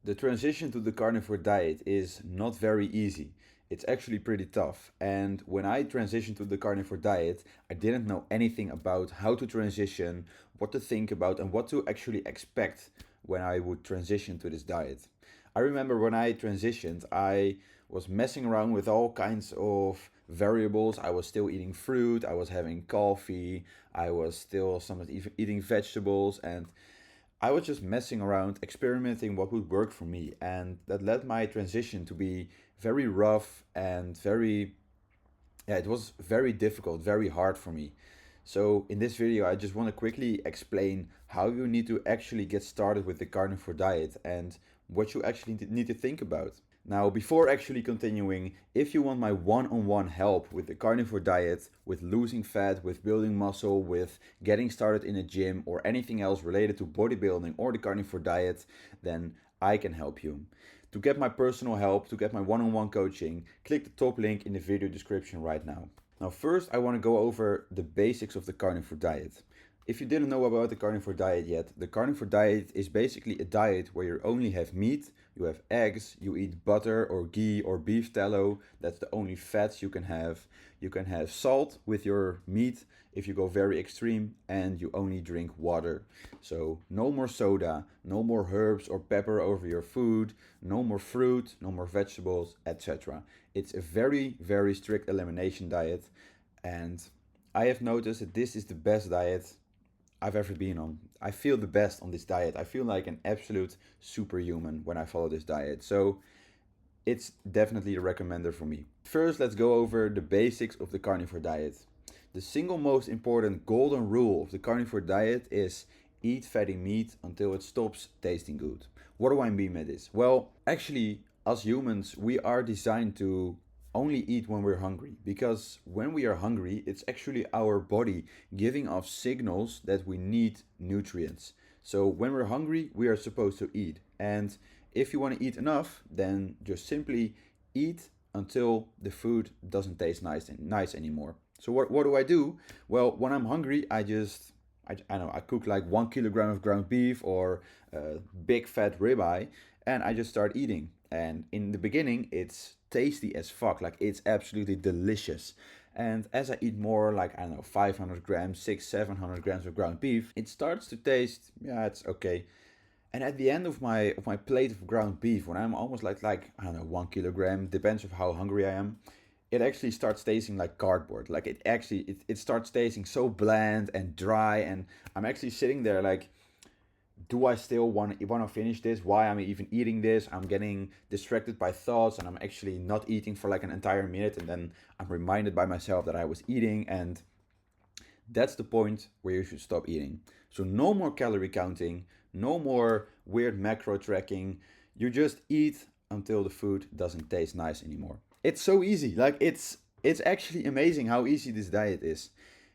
The transition to the carnivore diet is not very easy. It's actually pretty tough. And when I transitioned to the carnivore diet, I didn't know anything about how to transition, what to think about, and what to actually expect when I would transition to this diet. I remember when I transitioned, I was messing around with all kinds of variables. I was still eating fruit, I was having coffee, I was still sometimes even eating vegetables, and I was just messing around, experimenting what would work for me, and that led my transition to be very rough and yeah, it was very difficult, very hard for me. So, in this video, I just want to quickly explain how you need to actually get started with the carnivore diet and what you actually need to think about. Now, before actually continuing, if you want my one-on-one help with the carnivore diet, with losing fat, with building muscle, with getting started in a gym, or anything else related to bodybuilding or the carnivore diet, then I can help you. To get my personal help, to get my one-on-one coaching, click the top link in the video description right now. Now, first, I want to go over the basics of the carnivore diet. If you didn't know about the carnivore diet yet, the carnivore diet is basically a diet where you only have meat, you have eggs, you eat butter or ghee or beef tallow, that's the only fats you can have. You can have salt with your meat if you go very extreme, and you only drink water. So, no more soda, no more herbs or pepper over your food, no more fruit, no more vegetables, etc. It's a very, very strict elimination diet, and I have noticed that this is the best diet I've ever been on. I feel the best on this diet. I feel like an absolute superhuman when I follow this diet. So it's definitely a recommender for me. First, let's go over the basics of the carnivore diet. The single most important golden rule of the carnivore diet is eat fatty meat until it stops tasting good. What do I mean by this? Well, actually, as humans, we are designed to only eat when we're hungry, because when we are hungry, it's actually our body giving off signals that we need nutrients. So when we're hungry, we are supposed to eat. And if you want to eat enough, then just simply eat until the food doesn't taste nice anymore. So what do I do? Well, when I'm hungry, I know I cook like 1 kilogram of ground beef or a big fat ribeye, and I just start eating. And in the beginning, it's tasty as fuck. Like, it's absolutely delicious. And as I eat more, like, I don't know, 500 grams, 700 grams of ground beef, it starts to taste, yeah, it's okay. And at the end of my plate of ground beef, when I'm almost like I don't know, 1 kilogram, depends of how hungry I am, it actually starts tasting like cardboard. Like, it starts tasting so bland and dry, and I'm actually sitting there like, do I still want to finish this? Why am I even eating this? I'm getting distracted by thoughts, and I'm actually not eating for like an entire minute, and then I'm reminded by myself that I was eating, and that's the point where you should stop eating. So no more calorie counting, no more weird macro tracking. You just eat until the food doesn't taste nice anymore. It's so easy. Like, it's actually amazing how easy this diet is.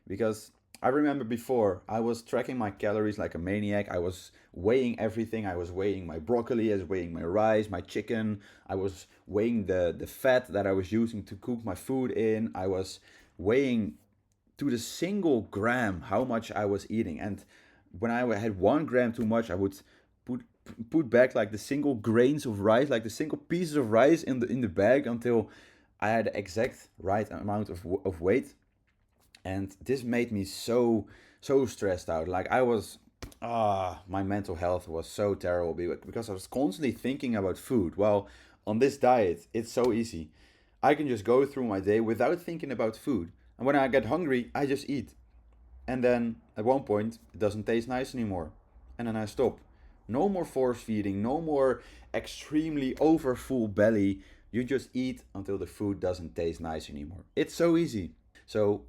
Because I remember before I was tracking my calories like a maniac. I was weighing everything. I was weighing my broccoli, I was weighing my rice, my chicken. I was weighing the fat that I was using to cook my food in. I was weighing to the single gram how much I was eating. And when I had 1 gram too much, I would put put back like the single grains of rice, like the single pieces of rice in the bag until I had the exact right amount of weight. And this made me so stressed out. Like, I was my mental health was so terrible because I was constantly thinking about food. Well, on this diet, it's so easy. I can just go through my day without thinking about food. And when I get hungry, I just eat. And then at one point, it doesn't taste nice anymore. And then I stop. No more force feeding, no more extremely over full belly. You just eat until the food doesn't taste nice anymore. It's so easy. So,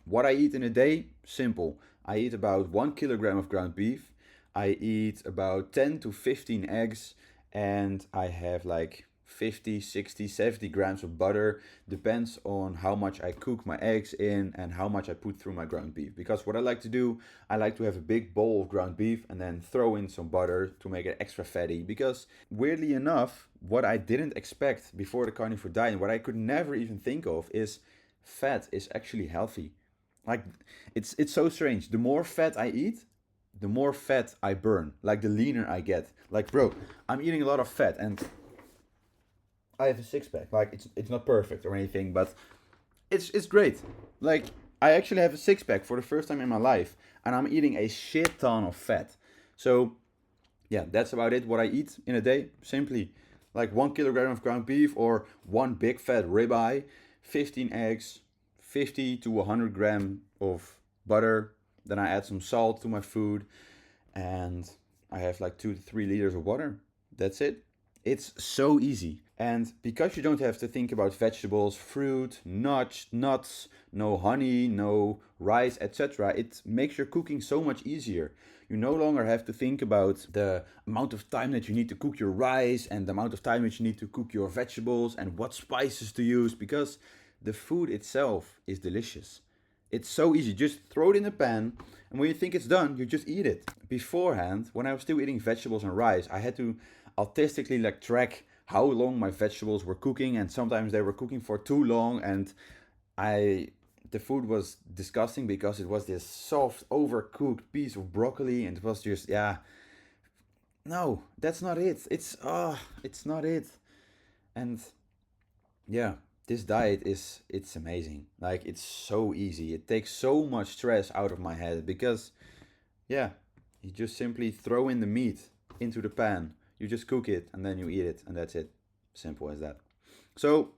what I eat in a day? Simple. I eat about 1 kilogram of ground beef. I eat about 10 to 15 eggs. And I have like 50, 60, 70 grams of butter. Depends on how much I cook my eggs in and how much I put through my ground beef. Because what I like to do, I like to have a big bowl of ground beef and then throw in some butter to make it extra fatty. Because weirdly enough, what I didn't expect before the carnivore diet, what I could never even think of, is fat is actually healthy. Like, it's so strange. The more fat I eat, the more fat I burn, like the leaner I get. Like, bro, I'm eating a lot of fat and I have a six pack. Like, it's not perfect or anything, but it's great. Like, I actually have a six pack for the first time in my life, and I'm eating a shit ton of fat. So yeah, that's about it. What I eat in a day, simply like 1 kilogram of ground beef or one big fat ribeye, 15 eggs, 50 to 100 gram of butter. Then I add some salt to my food, and I have like 2 to 3 liters of water. That's it. It's so easy. And because you don't have to think about vegetables, fruit, nuts, no honey, no rice, etc., it makes your cooking so much easier. You no longer have to think about the amount of time that you need to cook your rice and the amount of time that you need to cook your vegetables and what spices to use, because the food itself is delicious. It's so easy. Just throw it in a pan, and when you think it's done, you just eat it. Beforehand, when I was still eating vegetables and rice, I had to artistically like track how long my vegetables were cooking, and sometimes they were cooking for too long, and I the food was disgusting because it was this soft, overcooked piece of broccoli, and it was just, yeah, no, that's not it. It's not it. And yeah, this diet is it's amazing. Like, it's so easy. It takes so much stress out of my head because yeah, you just simply throw in the meat into the pan. You just cook it and then you eat it, and that's it. Simple as that. So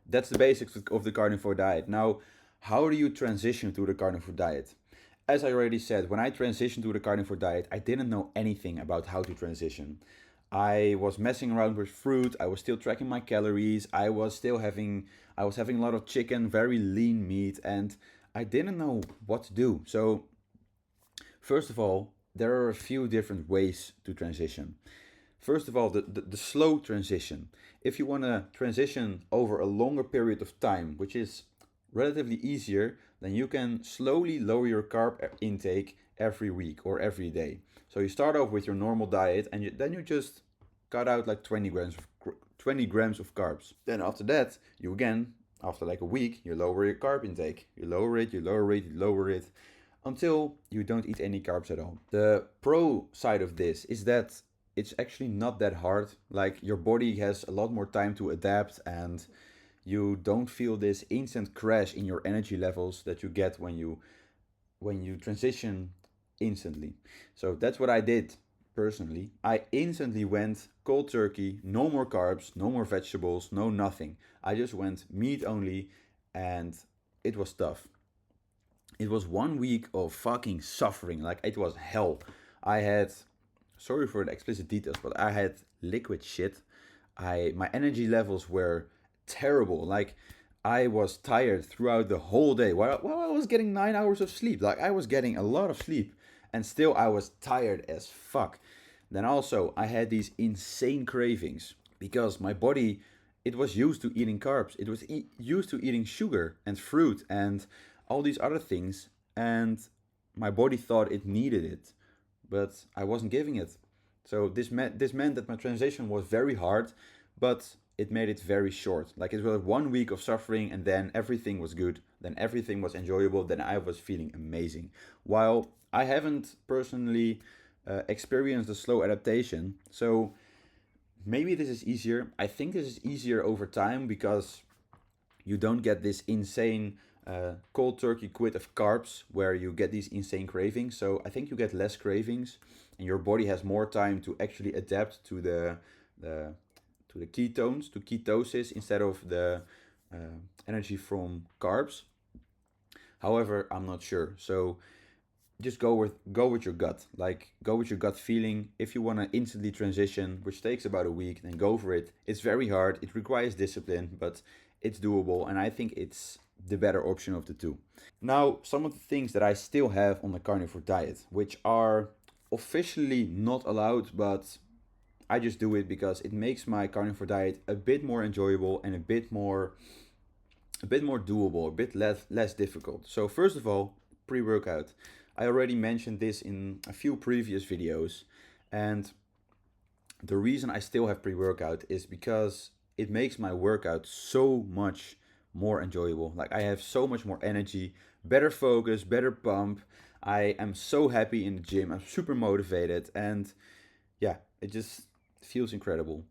that's the basics of the carnivore diet. Now, how do you transition to the carnivore diet? As I already said, when I transitioned to the carnivore diet, I didn't know anything about how to transition. I was messing around with fruit. I was still tracking my calories. I was having a lot of chicken, very lean meat, and I didn't know what to do. So, first of all, there are a few different ways to transition. First of all, the slow transition. If you want to transition over a longer period of time, which is relatively easier, then you can slowly lower your carb intake every week or every day. So you start off with your normal diet, and then you just cut out like 20 grams of carbs. Then after that, you again, after like a week, you lower your carb intake. You lower it, you lower it, you lower it, until you don't eat any carbs at all. The pro side of this is that it's actually not that hard. Like, your body has a lot more time to adapt, and you don't feel this instant crash in your energy levels that you get when you transition instantly. So that's what I did personally. I instantly went cold turkey, no more carbs, no more vegetables, no nothing. I just went meat only, and it was tough. It was 1 week of fucking suffering. Like, it was hell. I had, sorry for the explicit details, but I had liquid shit. My energy levels were terrible. Like, I was tired throughout the whole day. While I was getting 9 hours of sleep. Like, I was getting a lot of sleep, and still I was tired as fuck. Then also I had these insane cravings because my body, it was used to eating carbs. It was used to eating sugar and fruit and all these other things, and my body thought it needed it, but I wasn't giving it. So this meant that my transition was very hard, but it made it very short. Like, it was 1 week of suffering, and then everything was good. Then everything was enjoyable. Then I was feeling amazing. While I haven't personally experienced a slow adaptation, so maybe this is easier. I think this is easier over time because you don't get this insane cold turkey quit of carbs where you get these insane cravings. So I think you get less cravings, and your body has more time to actually adapt the to the ketones, to ketosis, instead of the energy from carbs. However, I'm not sure. So just go with your gut. Like, go with your gut feeling. If you want to instantly transition, which takes about a week, then go for it. It's very hard. It requires discipline, but it's doable, and I think it's the better option of the two. Now, some of the things that I still have on the carnivore diet, which are officially not allowed, but I just do it because it makes my carnivore diet a bit more enjoyable and a bit more doable, a bit less difficult. So first of all, pre-workout. I already mentioned this in a few previous videos, and the reason I still have pre-workout is because it makes my workout so much more enjoyable. Like, I have so much more energy, better focus, better pump. I am so happy in the gym. I'm super motivated, and yeah, it just feels incredible.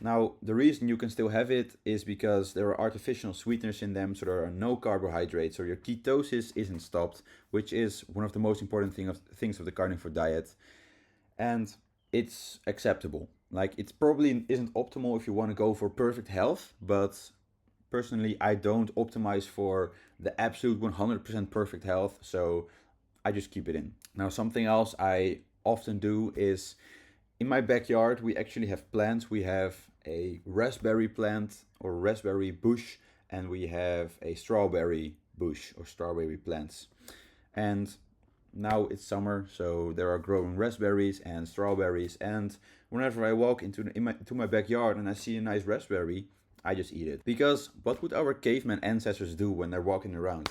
Now, the reason you can still have it is because there are artificial sweeteners in them, so there are no carbohydrates, so your ketosis isn't stopped, which is one of the most important things of the carnivore diet, and it's acceptable. Like, it probably isn't optimal if you want to go for perfect health, but personally, I don't optimize for the absolute 100% perfect health, so I just keep it in. Now, something else I often do is in my backyard, we actually have plants. We have a raspberry plant or raspberry bush, and we have a strawberry bush or strawberry plants. And now it's summer, so there are growing raspberries and strawberries. And whenever I walk into my backyard and I see a nice raspberry, I just eat it. Because what would our caveman ancestors do when they're walking around?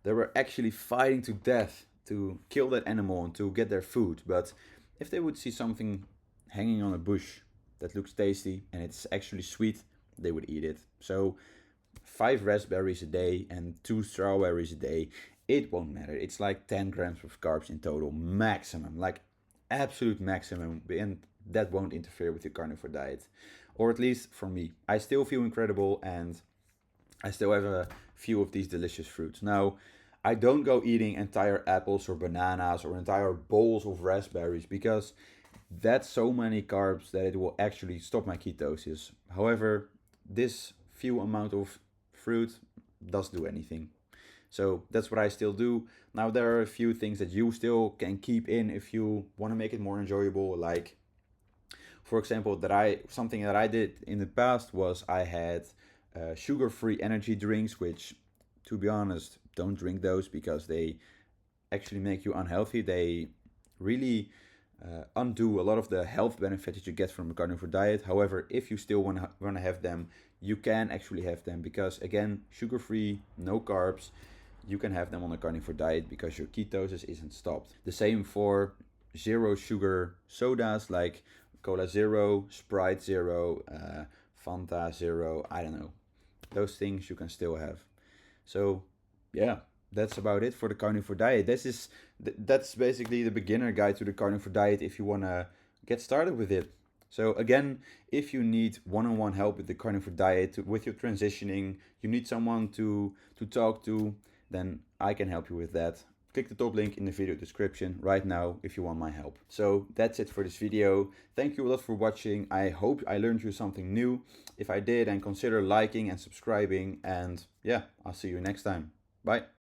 They were actually fighting to death to kill that animal and to get their food. But if they would see something hanging on a bush that looks tasty and it's actually sweet, they would eat it. So 5 raspberries a day and 2 strawberries a day, it won't matter. It's like 10 grams of carbs in total, maximum, like absolute maximum, and that won't interfere with your carnivore diet. Or at least for me. I still feel incredible and I still have a few of these delicious fruits. Now, I don't go eating entire apples or bananas or entire bowls of raspberries because that's so many carbs that it will actually stop my ketosis. However, this few amount of fruit does do anything. So that's what I still do. Now there are a few things that you still can keep in if you want to make it more enjoyable. Like, for example, something that I did in the past was I had sugar-free energy drinks, which, to be honest, don't drink those because they actually make you unhealthy. They really undo a lot of the health benefits that you get from a carnivore diet. However, if you still want to have them, you can actually have them because, again, sugar free, no carbs. You can have them on a carnivore diet because your ketosis isn't stopped. The same for zero sugar sodas like Cola Zero, Sprite Zero, Fanta Zero. I don't know. Those things you can still have. So, yeah, that's about it for the carnivore diet. That's basically the beginner guide to the carnivore diet if you want to get started with it. So again, if you need one-on-one help with the carnivore diet, with your transitioning, you need someone to talk to, then I can help you with that. Click the top link in the video description right now if you want my help. So that's it for this video. Thank you a lot for watching. I hope I learned you something new. If I did, then consider liking and subscribing. And yeah, I'll see you next time. Bye.